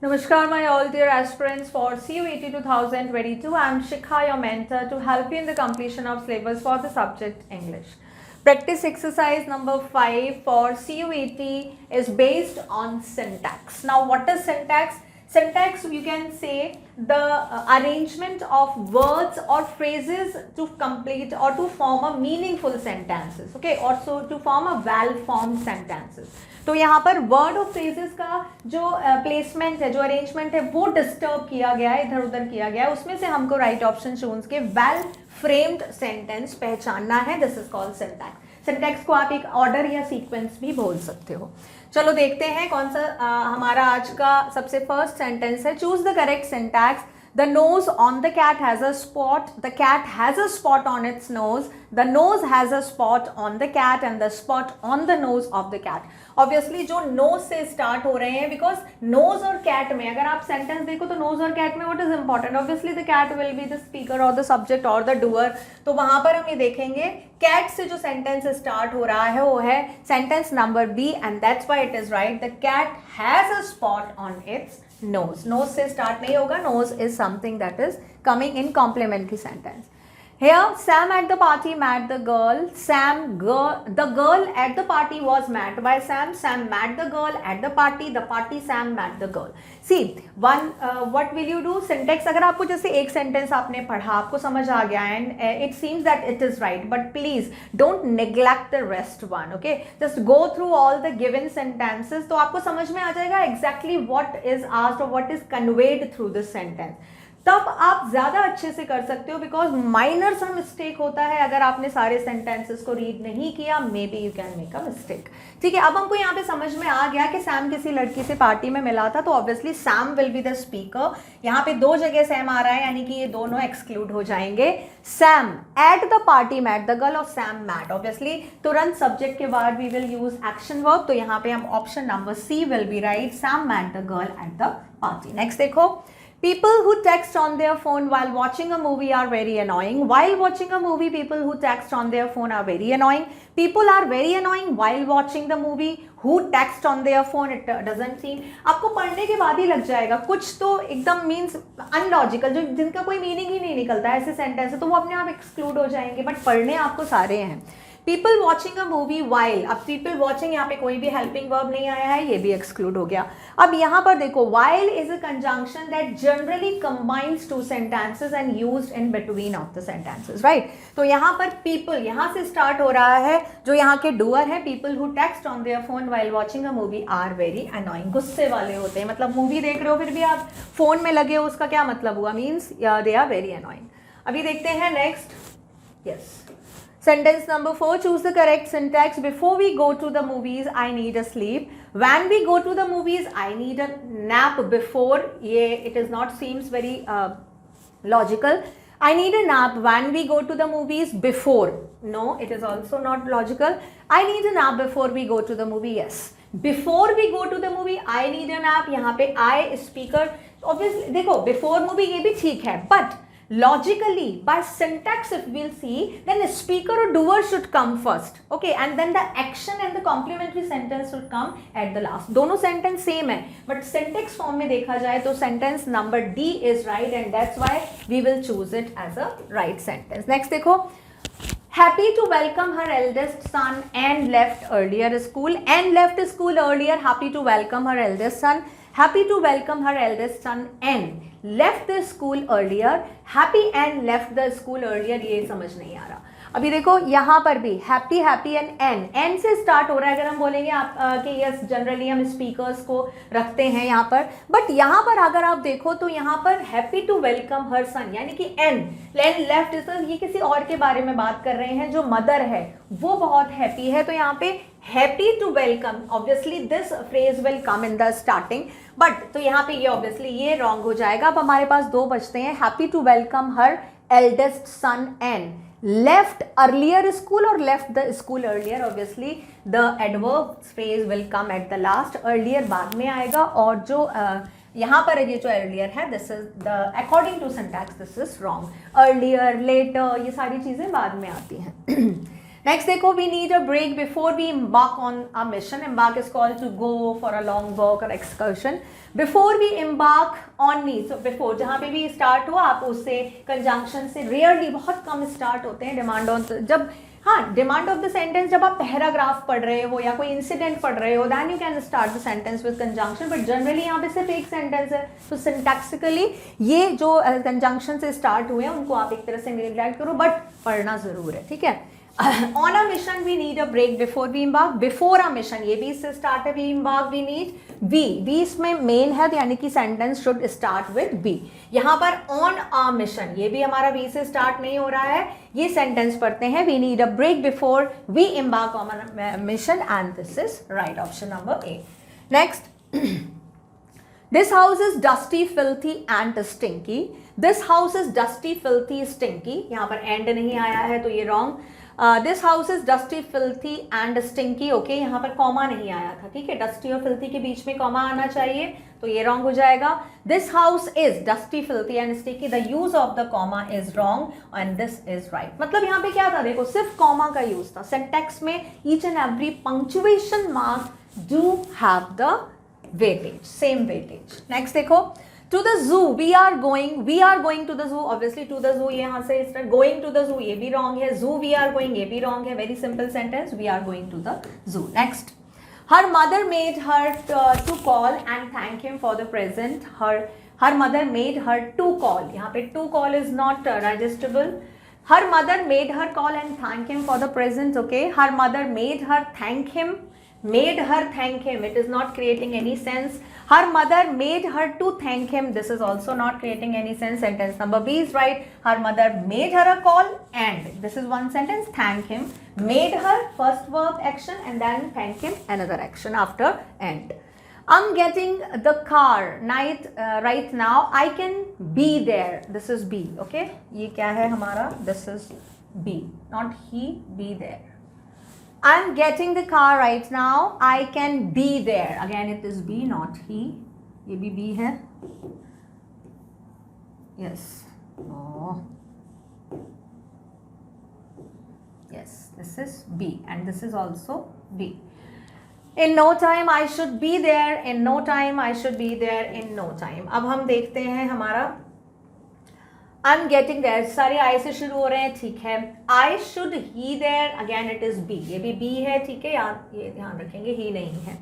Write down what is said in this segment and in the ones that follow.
Namaskar, my all dear aspirants for CUET 2022. I am Shikha, your mentor, to help you in the completion of syllabus for the subject English. Practice exercise number 5 for CUET is based on syntax. Now, what is syntax? Syntax, you can say the arrangement of words or phrases to complete or to form a meaningful sentences, okay, also to form a well-formed sentences. तो यहाँ पर word और phrases का जो placement है, जो arrangement है, वो डिस्टर्ब किया गया है, इधर उधर किया गया है, उसमें से हमको राइट ऑप्शन चूज के वेल फ्रेम्ड सेंटेंस पहचानना है. This is called syntax. Syntax को आप एक ऑर्डर या सीक्वेंस भी बोल सकते हो. चलो देखते हैं कौन सा हमारा आज का सबसे फर्स्ट सेंटेंस है. Choose the correct syntax. The nose on the cat has a spot. The cat has a spot on its nose. The nose has a spot on the cat and the spot on the nose of the cat. Obviously जो nose से start हो रहे हैं, because nose और cat में अगर आप sentence देखो तो nose और cat में what is important? Obviously the cat will be the speaker or the subject or the doer. तो वहाँ पर हम ये देखेंगे cat से जो sentence start हो रहा है वो है sentence number B and that's why it is right. The cat has a spot on its nose. Nose से start नहीं होगा. Nose is something that is coming in complementary sentence. Here, Sam at the party met the girl. The girl at the party was met by Sam. Sam met the girl at the party. The party Sam met the girl. See, what will you do? Syntax. अगर आपको जैसे एक sentence आपने पढ़ा, आपको समझ आ गया and it seems that it is right, but please don't neglect the rest one. Okay, just go through all the given sentences. तो आपको समझ में आ जाएगा exactly what is asked or what is conveyed through this sentence. तब आप ज़्यादा अच्छे से कर सकते हो, बिकॉज माइनर सा मिस्टेक होता है अगर आपने सारे सेंटेंसेस को रीड नहीं किया. May be you can make a mistake. ठीक है, अब हमको यहाँ पे समझ में आ गया कि सैम किसी लड़की से पार्टी में मिला था, तो obviously Sam will be the speaker. यहाँ पे दो जगह सैम आ रहा है, यानी कि ये दोनों एक्सक्लूड हो जाएंगे. Sam at the party met the girl और सैम मैट. ऑब्वियसली तुरंत सब्जेक्ट के बाद we will use action verb, तो यहाँ पे हम option number C will be right. Sam met the girl at the party. Next देखो. People who text on their phone while watching a movie are very annoying. While watching a movie, people who text on their phone are very annoying. People are very annoying while watching the movie. Who text on their phone? It doesn't seem. आपको पढ़ने के बाद ही लग जाएगा. कुछ तो एकदम means analogical, जो जिनका कोई मीनिंग ही नहीं निकलता है, ऐसे सेंटेंस है, तो वो अपने आप एक्सक्लूड हो जाएंगे. बट पढ़ने आपको सारे हैं. People watching a movie while. अब पीपल वॉचिंग, यहाँ पे कोई भी हेल्पिंग वर्ब नहीं आया है, ये भी एक्सक्लूड हो गया. अब यहाँ पर देखो, while is a conjunction that generally combines two sentences and used in between of the sentences, right. तो यहाँ पर पीपल यहाँ से स्टार्ट हो रहा है. जो यहाँ के डूअर है, people who text on their phone while watching a movie are very annoying. गुस्से वाले होते हैं, मतलब मूवी देख रहे हो फिर भी आप फोन में लगे हो, उसका क्या मतलब हुआ? Means they are very annoying. अभी देखते हैं next. Yes, sentence number 4. Choose the correct syntax. Before we go to the movies, I need a sleep. When we go to the movies, I need a nap. Before, it is not seems very logical. I need a nap when we go to the movies. Before, no, it is also not logical. I need a nap before we go to the movie. Yes, before we go to the movie, I need a nap. यहाँ पे I speaker. Obviously, देखो before movie ये भी ठीक है, but logically by syntax if we'll see, then the speaker or doer should come first, okay, and then the action and the complementary sentence should come at the last. दोनों sentence same है, but syntax form में देखा जाए तो sentence number D is right and that's why we will choose it as a right sentence. Next देखो. Happy to welcome her eldest son and left earlier school. And left school earlier. Happy to welcome her eldest son. Happy to welcome her eldest son and left the school earlier. Happy and left the school earlier, ये समझ नहीं आ रहा. अभी देखो यहाँ पर भी happy happy and N से स्टार्ट हो रहा है. अगर हम बोलेंगे आप कि यस जनरली हम स्पीकर्स को रखते हैं यहाँ पर, बट यहाँ पर अगर आप देखो तो यहाँ पर हैप्पी टू वेलकम हर सन, यानी कि एन लेफ्ट इज, ये किसी और के बारे में बात कर रहे हैं. जो मदर है वो बहुत हैप्पी है, तो यहाँ पे happy to welcome, obviously this phrase will come in the starting, but तो यहाँ पे ये ऑब्वियसली ये रॉन्ग हो जाएगा. अब हमारे पास दो बचते हैं. Happy to welcome her eldest son and left earlier school or left the school earlier. Obviously the adverb phrase will come at the last. Earlier बाद में आएगा, और जो यहाँ पर ये जो earlier है, this is the according to syntax this is wrong. Earlier, later, ये सारी चीज़ें बाद में आती हैं. नेक्स्ट देखो, we need a break before we embark on a mission. Embark is called to go for a long walk or excursion. Before we embark on need, so before जहाँ पे भी स्टार्ट हुआ आप उससे कंजंक्शन से rarely बहुत कम start होते हैं. डिमांड ऑन, जब हाँ डिमांड ऑफ द सेंटेंस जब आप पैराग्राफ पढ़ रहे हो या कोई इंसिडेंट पढ़ रहे हो then you can start the sentence with conjunction, but generally यहाँ पे सिर्फ एक सेंटेंस है. तो सिंटैक्सिकली ये जो कंजंक्शन से स्टार्ट हुए हैं उनको आप एक तरह से नेग्लेक्ट करो, बट पढ़ना जरूर है. ठीक है. On a mission we need a break before we embark. Before a mission, ये भी इससे start है. We embark, we need be इसमें main है, यानी कि sentence should start with be. यहाँ पर on a mission, ये भी हमारा be से start नहीं हो रहा है. ये sentence पढ़ते हैं, we need a break before we embark on a mission, and this is right option number A. Next, this house is dusty, filthy and stinky. This house is dusty, filthy, stinky. यहाँ पर end नहीं आया है तो ये wrong. This house is dusty, filthy and stinky. Okay, यहाँ पर comma नहीं आया था. ठीक है, डस्टी और फिल्थी के बीच में कॉमा आना चाहिए, तो ये रॉन्ग हो जाएगा. This house is dusty, filthy and stinky. The use of the comma is wrong and this is right. मतलब यहाँ पे क्या था, देखो सिर्फ कॉमा का यूज था. सिंटैक्स में each and every punctuation mark do have the weightage, same weightage. Next देखो, to the zoo we are going to the zoo. obviously to the zoo यहाँ से start, going to the zoo ये भी wrong है. zoo we are going ये भी wrong है. very simple sentence, we are going to the zoo. next, her mother made her to call and thank him for the present. her mother made her to call, यहाँ पे to call is not registrable. her mother made her call and thank him for the present. okay, her mother made her thank him, made her thank him, it is not creating any sense. her mother made her to thank him, this is also not creating any sense. sentence number B is right. her mother made her a call and this is one sentence, thank him, made her first verb action and then thank him another action after and. I'm getting the car right now, I can be there, this is B. okay, ये क्या है हमारा, this is B, not he, be there. I'm getting the car right now, I can be there, again it is be not he, ये भी B है. yes, oh yes, this is B and this is also B. in no time I should be there, in no time I should be there, in no time. अब हम देखते हैं हमारा I'm getting there, सारे I से शुरू हो रहे हैं. ठीक है, I should he there, again it is B, ये भी B है. ठीक है, ये ध्यान रखेंगे, he नहीं है.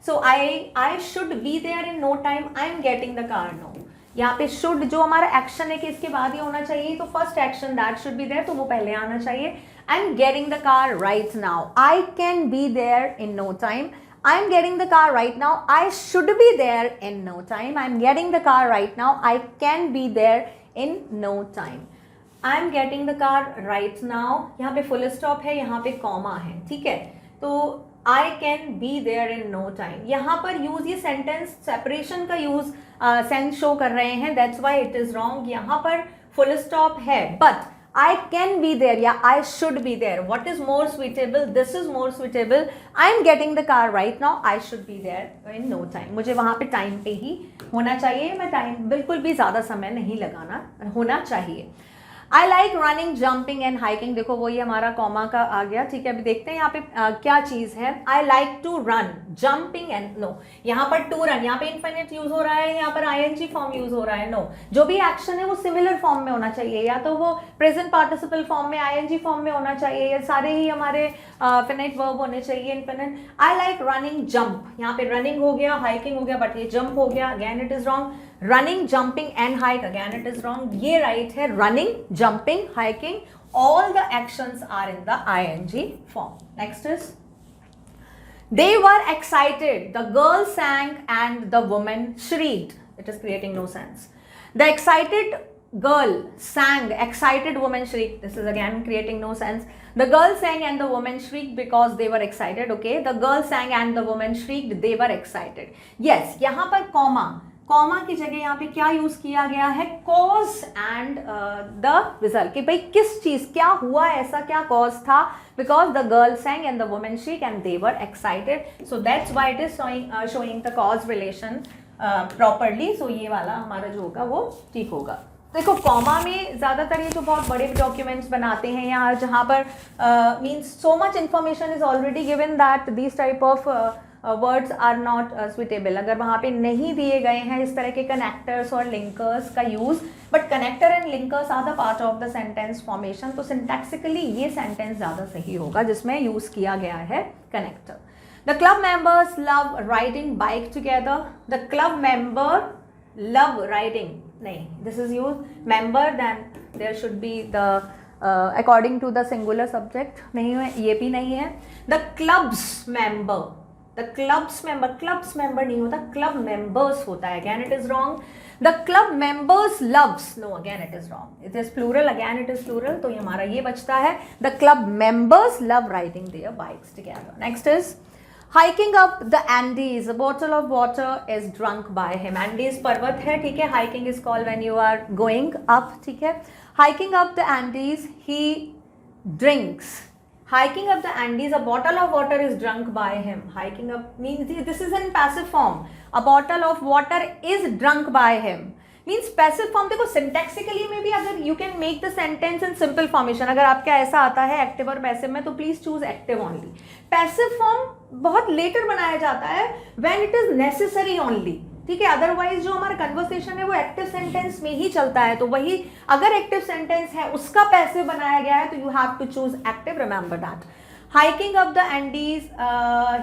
so I should be there in no time, I'm getting the car. no, यहाँ पे should जो हमारा एक्शन है कि इसके बाद ही होना चाहिए, तो first action that should be there, तो वो पहले आना चाहिए. I'm getting the car right now, I can be there in no time. I'm getting the car right now, I should be there in no time. I'm getting the car right now, I can be there in no time. I'm getting the car right now, यहाँ पे full stop है, यहाँ पे comma है. ठीक है, तो I can be there in no time. यहाँ पर यूज, ये सेंटेंस सेपरेशन का यूज सेंस शो कर रहे हैं, that's why it is wrong. यहाँ पर फुल स्टॉप है, but I can be there या I should be there. what is more suitable? this is more suitable. I'm getting the car right now, I should be there in no time. मुझे वहाँ पे time पे ही होना चाहिए, मैं time बिल्कुल भी ज़्यादा समय नहीं लगाना होना चाहिए. I like running, jumping and hiking. देखो वो ये हमारा कॉमा का आ गया. ठीक है, अभी देखते हैं यहाँ पे क्या चीज़ है. I like to run, jumping and no. यहाँ पर to run, यहाँ पे infinite यूज हो रहा है, यहाँ पर ing फॉर्म यूज हो रहा है. no, जो भी एक्शन है वो सिमिलर फॉर्म में होना चाहिए, या तो वो प्रेजेंट पार्टिसिपल फॉर्म में ing फॉर्म में होना चाहिए, या सारे ही हमारे फिनिट वर्ब होने चाहिए infinite. I like running, jump. यहाँ पे running हो गया, hiking हो गया, बट ये jump हो गया, again it is wrong. running, jumping and hike, again it is wrong. ये right है, running, jumping, hiking, all the actions are in the ing form. next is, they were excited, the girl sang and the woman shrieked. it is creating no sense. the excited girl sang, excited woman shrieked. this is again creating no sense. the girl sang and the woman shrieked because they were excited. okay, the girl sang and the woman shrieked, they were excited. yes, यहाँ पर comma, comma की जगह यहाँ पे क्या use किया गया है, कॉज एंड द रिजल्ट, कि भाई किस चीज, क्या हुआ, ऐसा क्या कॉज था. Because the girl sang and the woman shrieked and they were excited, so that's why it is showing the cause relation properly. so ये वाला हमारा जो होगा वो ठीक होगा. देखो कॉमा में ज़्यादातर ये जो बहुत बड़े डॉक्यूमेंट्स बनाते हैं या जहाँ पर means so much information is already given that this type of words are not suitable, अगर वहाँ पे नहीं दिए गए हैं इस तरह के कनेक्टर्स और लिंकर्स का use, but connector and linkers are the part of the sentence formation, तो सिंटैक्सिकली ये सेंटेंस ज़्यादा सही होगा जिसमें यूज़ किया गया है connector. The club members love riding bike together, the club member love riding, नहीं, this is use member, then there should be the according to the singular subject, नहीं है, ये भी नहीं है। The clubs member, the clubs member नहीं होता, club members होता है, again it is wrong. The club members loves, no, again it is wrong, it is plural, again it is plural, तो हमारा ये बचता है the club members love riding their bikes together. Next is hiking up the Andes, a bottle of water is drunk by him. Andes पर्वत है, ठीक है, hiking is called when you are going up, ठीक है। hiking up the Andes he drinks, hiking up the Andes a bottle of water is drunk by him, hiking up means this is in passive form, a bottle of water is drunk by him means passive form. देखो सिंटैक्सिकली में भी अगर you can make the sentence in simple formation, अगर आपका ऐसा आता है active और पैसिव में, तो please choose active only. Passive form बहुत लेटर बनाया जाता है when it is necessary only, ठीक है, अदरवाइज जो हमारा कन्वर्सेशन है वो एक्टिव सेंटेंस में ही चलता है, तो वही अगर एक्टिव सेंटेंस है उसका पैसिव बनाया गया है तो you have to choose active, remember that. Hiking up the Andes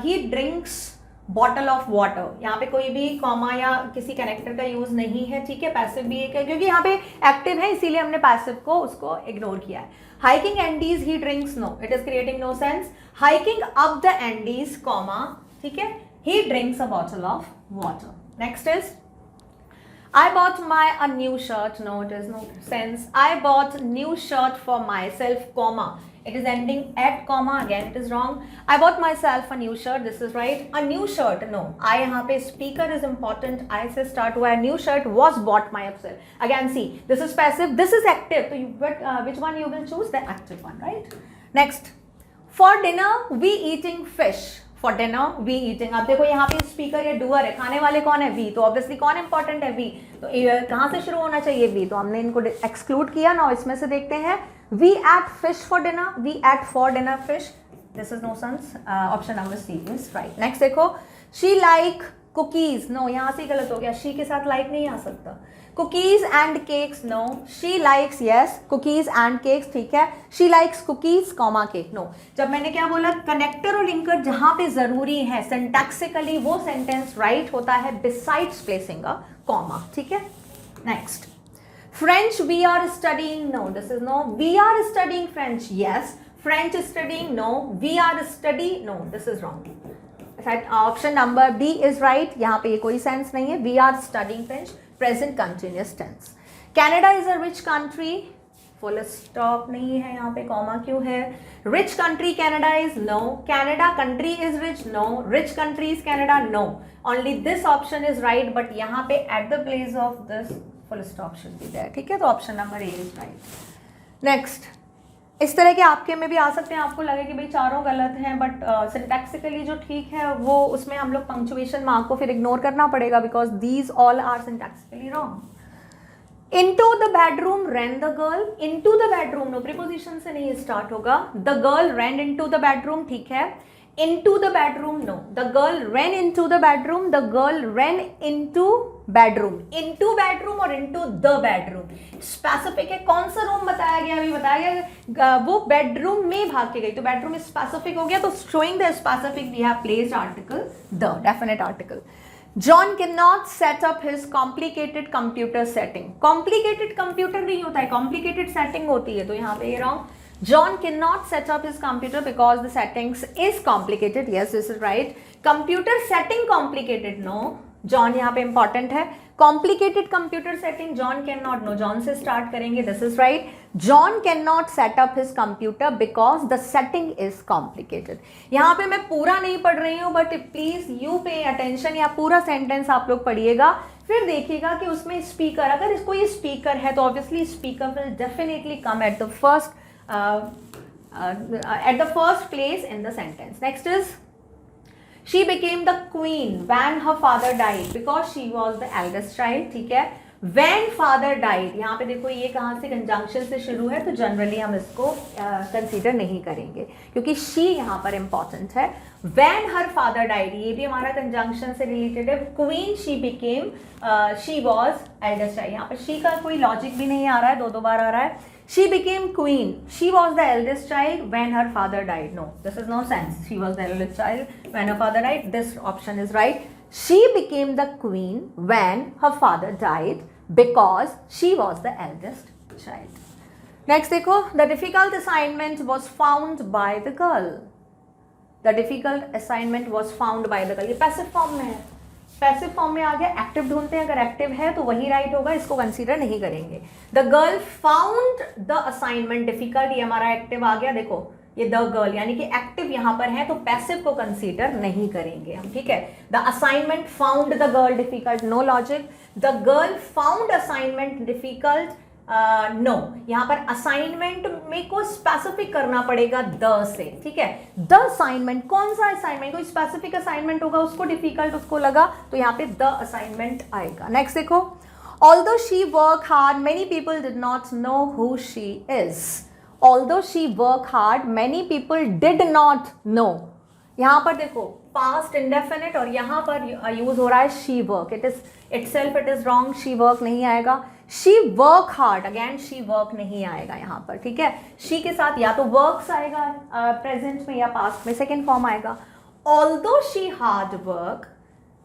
he drinks bottle of water, यहाँ पे कोई भी कॉमा या किसी कनेक्टर का यूज नहीं है, ठीक है, पैसिव भी एक है क्योंकि यहाँ पे एक्टिव है इसीलिए हमने पैसिव को उसको इग्नोर किया है। Hiking Andes he drinks, no, it is creating no sense. Hiking up the Andes comma, ठीक है, he drinks a bottle of water. Next is I bought a new shirt, no, it is no sense. I bought new shirt for myself, comma, it is ending at comma, again it is wrong. I bought myself a new shirt, this is right. A new shirt, no, I यहाँ पे speaker is important, I से start हुआ है, new shirt was bought myself, again see, this is passive, this is active, so you which one you will choose? The active one, right? Next, for dinner we eating fish, for dinner we eating. अब देखो यहाँ पे speaker या doer है, खाने वाले कौन है? वी, तो ऑब्वियसली कौन इंपॉर्टेंट है? वी, तो कहाँ से शुरू होना चाहिए? वी, तो हमने इनको एक्सक्लूड किया ना, इसमें से देखते हैं we ate fish for dinner, we ate for dinner fish, this is no sense, option number C is right. Next देखो, शी लाइक कुकीज, नो, यहाँ से गलत हो गया, शी के साथ लाइक नहीं आ सकता। Cookies and cakes, no, she likes, yes, cookies and cakes, ठीक है, she likes cookies comma cake, no. जब मैंने क्या बोला, कनेक्टर और लिंकर जहां पे जरूरी है सिंटैक्सिकली वो सेंटेंस राइट होता है बिसाइड्स प्लेसिंग अ कॉमा, ठीक है। Next, French we are studying, no, this is no, we are studying French, yes, French studying, no, we are study, no, this is wrong, option number B is right, यहाँ पे कोई sense नहीं है, we are studying French, present continuous tense. Canada is a rich country, full stop नहीं है यहाँ पे, comma क्यों है? Rich country Canada is, no, Canada country is rich, no, rich country is Canada, no, only this option is right, but यहाँ पे at the place of this full stop should be there, ठीक है, तो option number A is right. Next, इस तरह के आपके में भी आ सकते हैं, आपको लगे कि भाई चारों गलत हैं, बट सिंटैक्सिकली जो ठीक है वो उसमें हम लोग पंक्चुएशन मार्क को फिर इग्नोर करना पड़ेगा because these all are syntactically wrong. Into the bedroom ran the girl, into the bedroom, no, preposition से नहीं स्टार्ट होगा, the girl ran into the bedroom, ठीक है, into the bedroom, no, the girl ran into the bedroom, the girl ran into bedroom, into bedroom और into the bedroom specific है, कौन सा room बताया गया? अभी बताया गया वो बेडरूम में भाग के गई, तो बेडरूम स्पेसिफिक हो गया, तो showing the specific we have placed article the, definite article. John cannot set up his complicated computer setting, complicated computer नहीं होता है, complicated setting होती है, तो यहाँ पे ये wrong, John cannot set up his computer because the settings is complicated, yes, this is right, computer setting complicated, no, John यहाँ पे important है, complicated computer setting John cannot, no, John से start करेंगे, this is right, John cannot set up his computer because the setting is complicated। यहाँ पे मैं पूरा नहीं पढ़ रही हूँ, but please you pay attention, या पूरा सेंटेंस आप लोग पढ़िएगा, फिर देखिएगा कि उसमें स्पीकर, अगर इसको ये स्पीकर है तो obviously speaker will definitely come at the first place in the sentence. Next is, she became the queen when her father died because she was the eldest child, ठीक है, When father died, यहाँ पे देखो ये कहाँ से conjunction से शुरू है, तो जनरली हम इसको कंसीडर नहीं करेंगे क्योंकि she यहाँ पर इंपॉर्टेंट है. When her father died, ये भी हमारा कंजंक्शन से रिलेटेड है. Queen she became, she was eldest child. यहाँ पर she का कोई लॉजिक भी नहीं आ रहा है, दो बार आ रहा है. She became queen. She was the eldest child when her father died. No, this is no sense. She was the eldest child when her father died. This option is right. She became the queen when her father died because she was the eldest child. Next देखो, the difficult assignment was found by the girl. The difficult assignment was found by the girl. ये passive form में है. Passive form में आ गया, active ढूंढते हैं, अगर active है तो वही राइट होगा, इसको कंसीडर नहीं करेंगे. The girl found the assignment difficult, ये हमारा एक्टिव आ गया. देखो ये द गर्ल यानी कि एक्टिव यहाँ पर है तो पैसिव को कंसीडर नहीं करेंगे हम. ठीक है, the assignment found the girl difficult, no logic. The girl found assignment difficult, no. यहाँ पर असाइनमेंट में को स्पेसिफिक करना पड़ेगा द से. ठीक है, द असाइनमेंट, कौन सा असाइनमेंट, कोई स्पेसिफिक असाइनमेंट होगा, उसको डिफिकल्ट उसको लगा तो यहाँ पे द असाइनमेंट आएगा. नेक्स्ट देखो, although she work hard many people did not know who she is. Although she work hard many people did not no. यहाँ पर देखो पास्ट इंडेफिनिट और यहाँ पर यूज हो रहा है she work. It is itself it is wrong, she work नहीं आएगा. She work hard, again she work नहीं आएगा यहाँ पर. ठीक है, शी के साथ या तो वर्क्स आएगा प्रेजेंट में या पास्ट में, सेकेंड फॉर्म आएगा. Although she hard work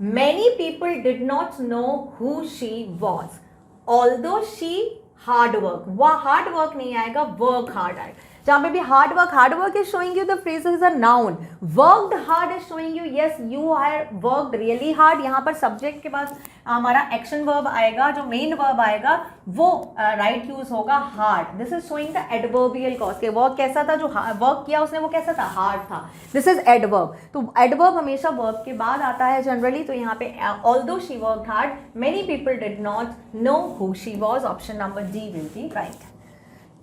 many people did not know who she was. Although she hard work, वह हार्ड वर्क नहीं आएगा, वर्क हार्ड आएगा. जहां पे भी hard work is showing you the phrase is a noun. Worked hard is showing you yes you are worked really hard. यहाँ पर subject के बाद हमारा एक्शन वर्ब आएगा, जो मेन वर्ब आएगा वो राइट यूज होगा hard. This is showing the adverbial cause के वर्क कैसा था, जो वर्क किया उसने वो कैसा था, हार्ड था. This is adverb. तो एडवर्ब हमेशा वर्ब के बाद आता है जनरली. तो यहाँ पे although she worked hard many people did not know who she was. Option number D will be right.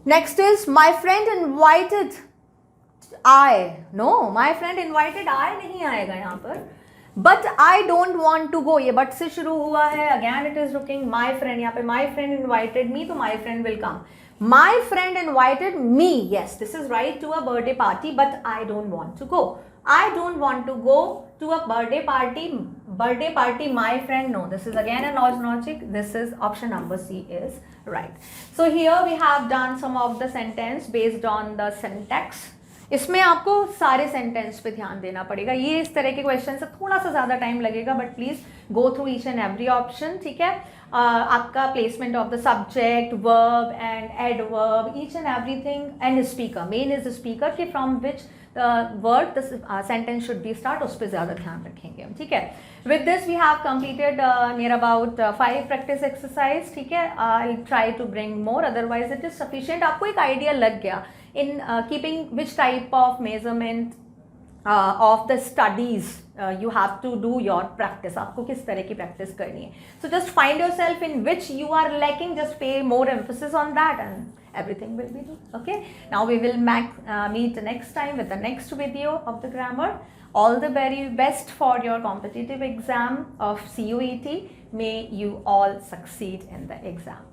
Next is my friend invited I. No, my friend invited I नहीं आएगा यहाँ पर. But I don't want to go, ये but से शुरू हुआ है. Again it is looking my friend, यहाँ पे my friend invited me तो my friend will come. My friend invited me, yes this is right, to a birthday party but I don't want to go. I don't want to go to a birthday party my friend. No, this is again a logic. This is option number C is right. So here we have done some of the sentence based on the syntax. इसमें आपको सारे sentence पे ध्यान देना पड़ेगा. ये इस तरह के क्वेश्चन से थोड़ा सा ज़्यादा टाइम लगेगा but please go through each and every option. ठीक है, आपका placement of the subject, verb and adverb, each and everything, and speaker. Main is speaker कि from which word the sentence should be start, उस पर ज़्यादा ध्यान रखेंगे हम. ठीक है, with this we have completed near about 5 practice exercise. ठीक है, I try to bring more, otherwise it is sufficient. आपको एक आइडिया लग गया in keeping which type of measurement of the studies you have to do your practice. आपको किस तरह की practice करनी है. So just find yourself in which you are lacking, just pay more emphasis on that and everything will be good. Okay, now we will meet next time with the next video of the grammar. All the very best for your competitive exam of CUET. May you all succeed in the exam.